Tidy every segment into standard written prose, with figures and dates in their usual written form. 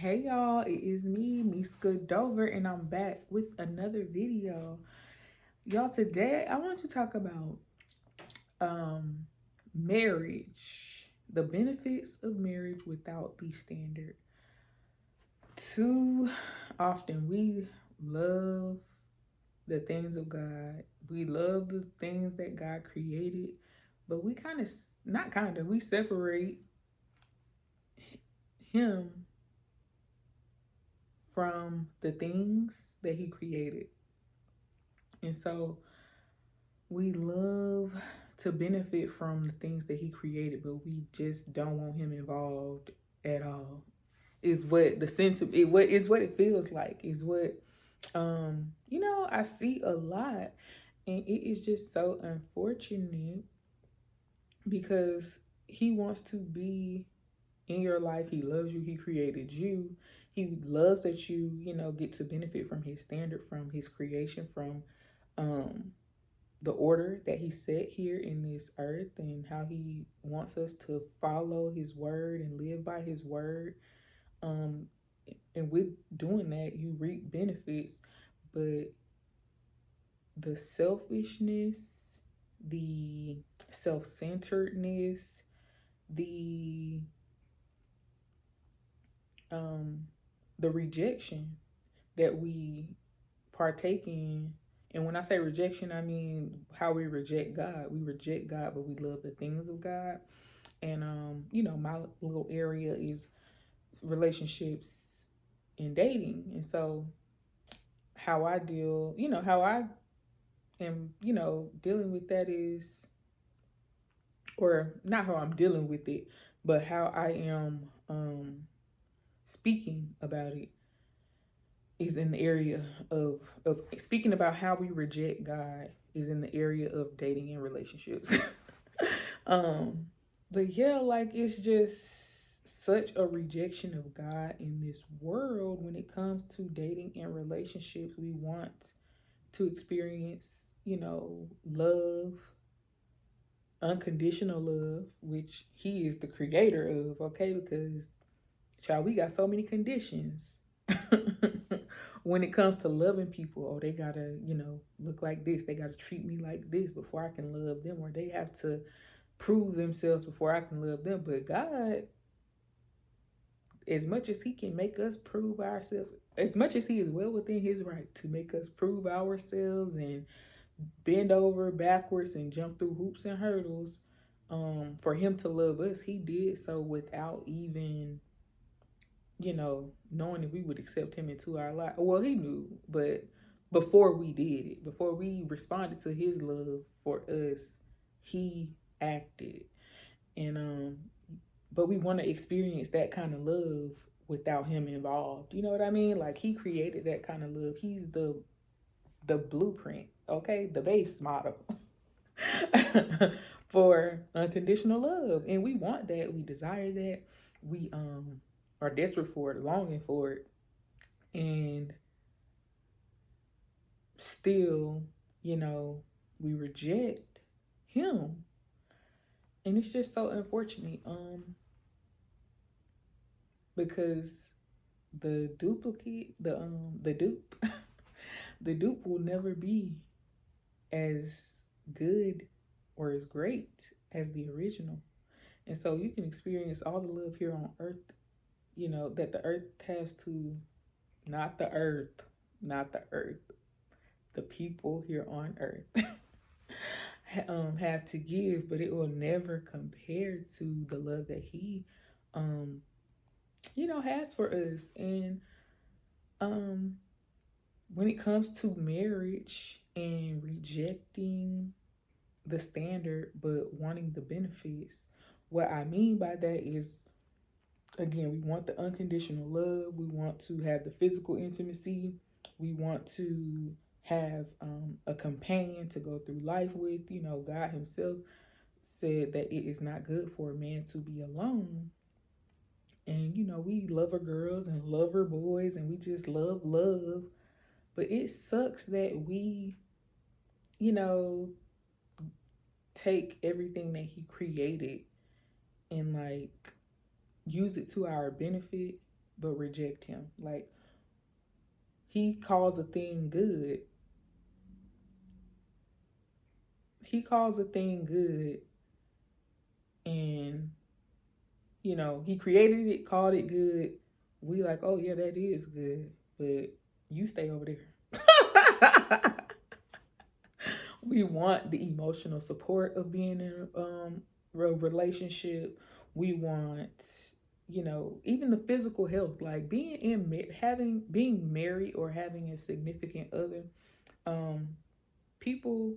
Hey y'all, it is me, Miska Dover, and I'm back with another video. Y'all, today I want to talk about um marriage, the benefits of marriage without the standard. Too often we love the things of God. We love the things that God created, but we we separate him from the things that he created. And so we love to benefit from the things that he created, but we just don't want him involved at all. Is what the sense of it, what is what it feels like, is what I see a lot. And it is just so unfortunate because he wants to be in your life. He loves you, he created you. He loves that you get to benefit from his standard, from his creation, from um the order that he set here in this earth, and how he wants us to follow his word and live by his word. Um, and with doing that, you reap benefits, but the selfishness, the self-centeredness, the um, the rejection that we partake in. And when I say rejection, I mean how we reject God. We reject God, but we love the things of God. And my little area is relationships and dating. And so how I am, dealing with that is, or not how I'm dealing with it, but how I am speaking about it is in the area of speaking about how we reject God, is in the area of dating and relationships. um but yeah, like, it's just such a rejection of God in this world when it comes to dating and relationships. We want to experience, love, unconditional love, which he is the creator of, okay? Because child, we got so many conditions when it comes to loving people. Oh, they gotta, look like this. They gotta treat me like this before I can love them, or they have to prove themselves before I can love them. But God, as much as he can make us prove ourselves, as much as he is well within his right to make us prove ourselves and bend over backwards and jump through hoops and hurdles, for him to love us, he did so without even knowing if we would accept him into our life. Well, he knew, but before we did it, before we responded to his love for us, he acted. And but we want to experience that kind of love without him involved. You know what I mean? Like, he created that kind of love. He's the blueprint, okay? The base model for unconditional love. And we want that. We desire that. We are desperate for it, longing for it. And still, we reject him. And it's just so unfortunate. Because the duplicate, the dupe, the dupe will never be as good or as great as the original. And so you can experience all the love here on earth, that the earth has to, not the earth, not the earth, the people here on earth have to give, but it will never compare to the love that he, has for us. And um, when it comes to marriage and rejecting the standard but wanting the benefits, what I mean by that is, again, we want the unconditional love. We want to have the physical intimacy. We want to have a companion to go through life with. God himself said that it is not good for a man to be alone. And, we lover girls and lover boys, and we just love love. But it sucks that we, you know, take everything that he created and, like, use it to our benefit but reject him. Like, he calls a thing good. He calls a thing good, and he created it, called it good. We like, oh yeah, that is good, but you stay over there. We want the emotional support of being in a relationship. We want, even the physical health, like being married or having a significant other. Um, People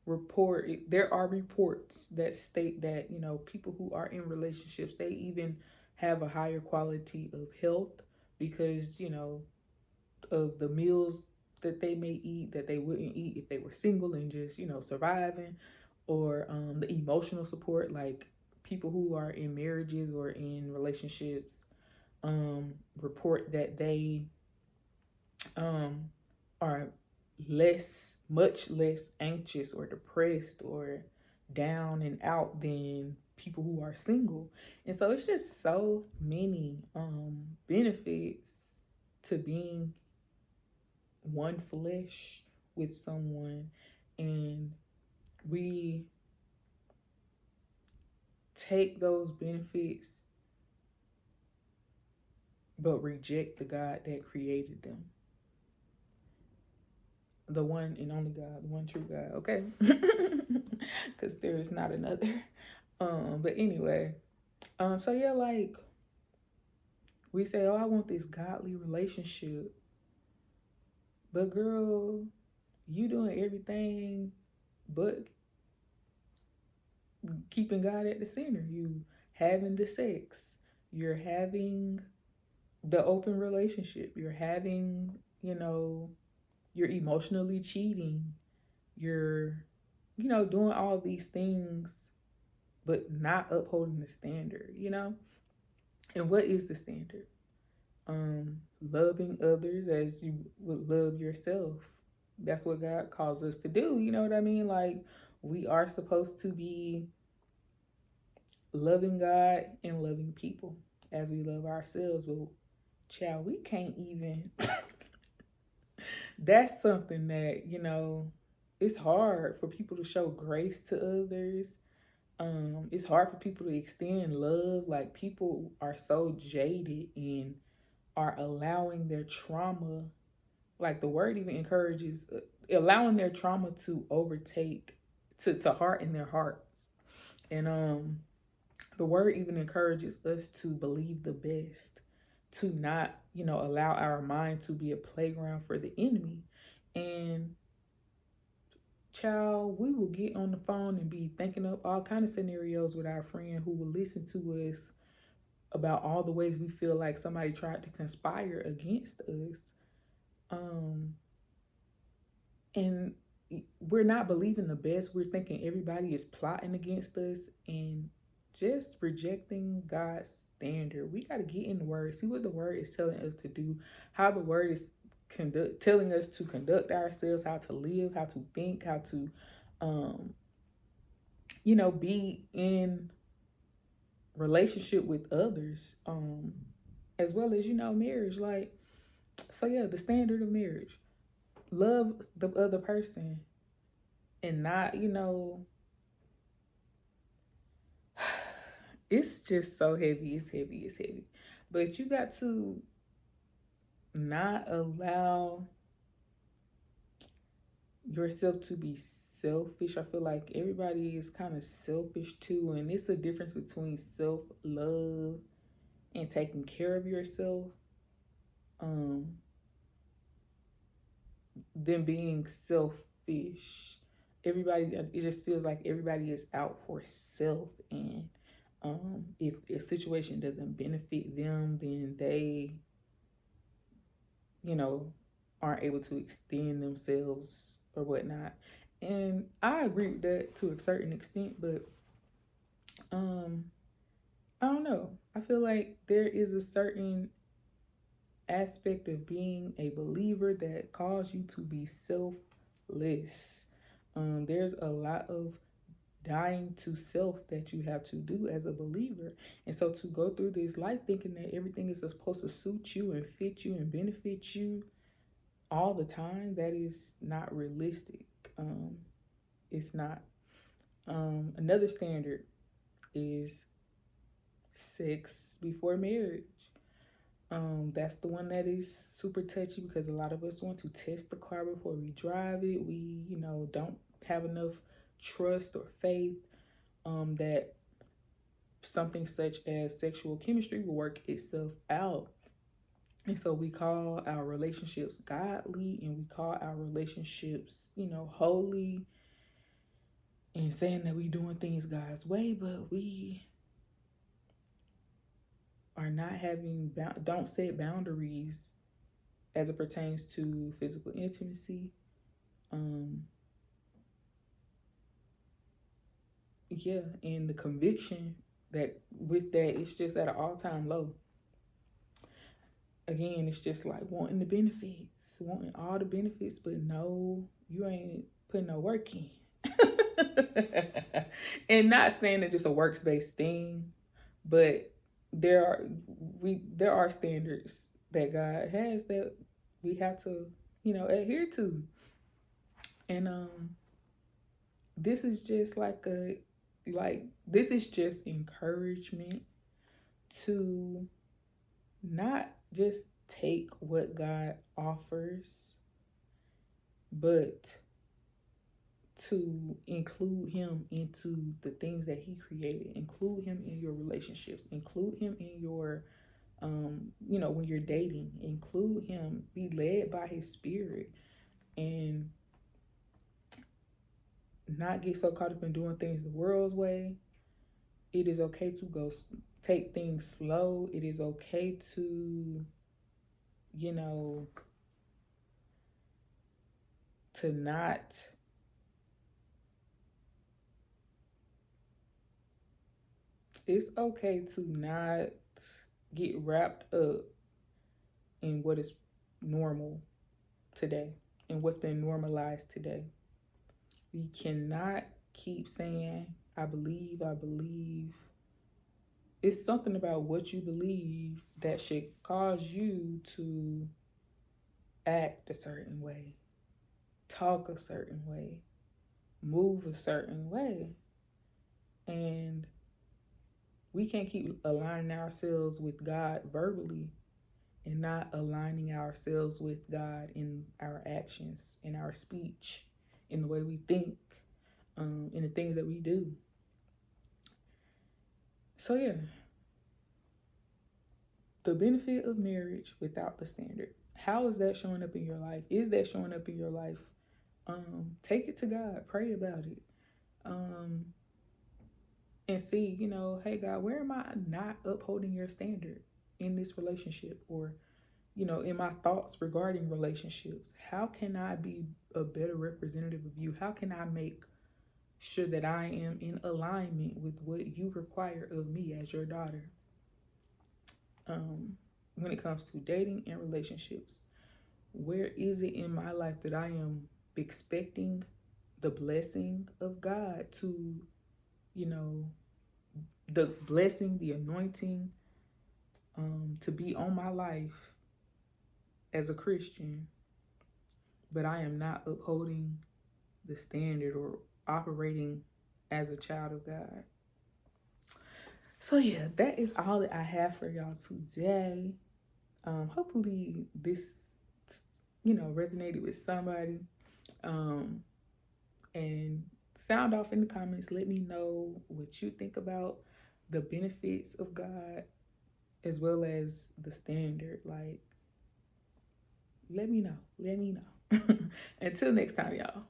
report, there are reports that state that people who are in relationships, they even have a higher quality of health because of the meals that they may eat that they wouldn't eat if they were single and just surviving, or the emotional support. Like, people who are in marriages or in relationships report that they are much less anxious or depressed or down and out than people who are single. And so it's just so many benefits to being one flesh with someone. And we take those benefits but reject the God that created them, the one and only God, the one true God, okay? Because there is not another. But anyway, so yeah, like, we say, oh, I want this godly relationship, but girl, you doing everything but keeping God at the center. You having the sex, you're having the open relationship, you're having, you're emotionally cheating, you're, doing all these things, but not upholding the standard. And what is the standard? Loving others as you would love yourself. That's what God calls us to do. You know what I mean? Like, we are supposed to be loving God and loving people as we love ourselves. But child, we can't even. That's something that, it's hard for people to show grace to others. It's hard for people to extend love. Like, people are so jaded and are allowing their trauma, like the word even encourages, allowing their trauma to overtake, to harden their hearts. And the word even encourages us to believe the best, to not, allow our mind to be a playground for the enemy. And child, we will get on the phone and be thinking up all kind of scenarios with our friend who will listen to us about all the ways we feel like somebody tried to conspire against us. And we're not believing the best. We're thinking everybody is plotting against us and just rejecting God's standard. We got to get in the word, see what the word is telling us to do, how the word is telling us to conduct ourselves, how to live, how to think, how to be in relationship with others, as well as marriage. Like, so yeah, the standard of marriage: love the other person and not, it's just so heavy. It's heavy. But you got to not allow yourself to be selfish. I feel like everybody is kind of selfish too. And it's a difference between self-love and taking care of yourself, than being selfish. It just feels like everybody is out for self. And if a situation doesn't benefit them, then they, aren't able to extend themselves or whatnot. And I agree with that to a certain extent, but I don't know. I feel like there is a certain aspect of being a believer that calls you to be selfless. There's a lot of dying to self that you have to do as a believer. And so to go through this life thinking that everything is supposed to suit you and fit you and benefit you all the time, that is not realistic. It's not. Another standard is sex before marriage. That's the one that is super touchy because a lot of us want to test the car before we drive it. We, don't have enough trust or faith that something such as sexual chemistry will work itself out. And so we call our relationships godly and we call our relationships, holy, and saying that we doing things God's way, but we are not don't set boundaries as it pertains to physical intimacy. And the conviction that with that, it's just at an all-time low. Again, it's just like wanting the benefits, wanting all the benefits, but no, you ain't putting no work in. And not saying that it's a works-based thing, but there are standards that God has that we have to, adhere to. And this is just this is just encouragement to not just take what God offers, but to include him into the things that he created, include him in your relationships, include him in your, when you're dating, include him, be led by his spirit, and not get so caught up in doing things the world's way. It is okay to take things slow. It is okay to, to not it's okay to not get wrapped up in what is normal today and what's been normalized today. We cannot keep saying, I believe. It's something about what you believe that should cause you to act a certain way, talk a certain way, move a certain way. And we can't keep aligning ourselves with God verbally and not aligning ourselves with God in our actions, in our speech, in the way we think, in the things that we do. So yeah, the benefit of marriage without the standard. How is that showing up in your life? Is that showing up in your life? Take it to God. Pray about it. And see, hey God, where am I not upholding your standard in this relationship? Or, in my thoughts regarding relationships, how can I be a better representative of you? How can I make sure that I am in alignment with what you require of me as your daughter? When it comes to dating and relationships, where is it in my life that I am expecting the blessing of God to, the blessing, the anointing, to be on my life as a Christian, but I am not upholding the standard or operating as a child of God. So yeah, that is all that I have for y'all today. Hopefully this, resonated with somebody. And sound off in the comments. Let me know what you think about the benefits of God as well as the standard. Like, let me know. Until next time, y'all.